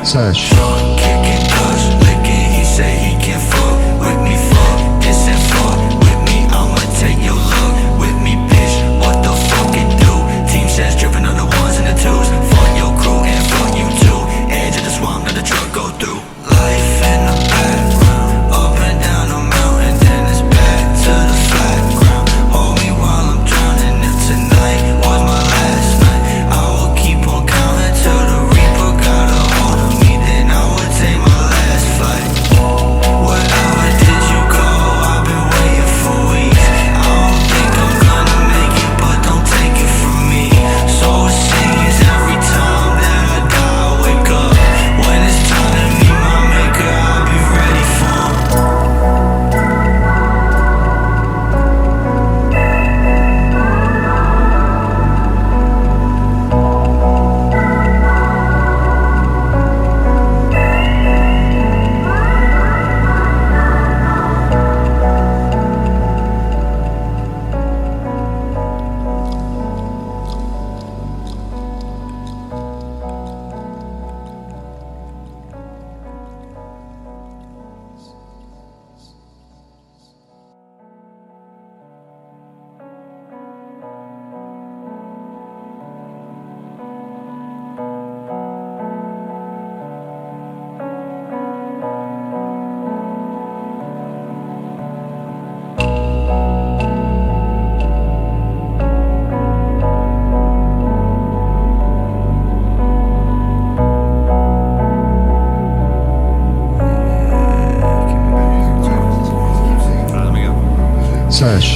Search. Kicking cuz, licking, he say he can fuck with me, fuck this and fuck with me. I'ma take your look with me, bitch. What the fuck it do? Team says dripping on the ones and the twos. Fuck your crew and fuck you too. Edge of the swamp, let the truck go through. Life in the background, up and down the mountain, then it's back to the flat ground. Hold me while I'm drowning. If tonight was my last night, I will keep on counting till the reaper got a hold of me. Then I would take my last flight. Wherever did you go? I've been waiting for weeks. I don't think I'm gonna make it, but don't take it from me. So it seems every time that I die, I wake up. When it's time to meet my maker, I'll be ready for him. Search.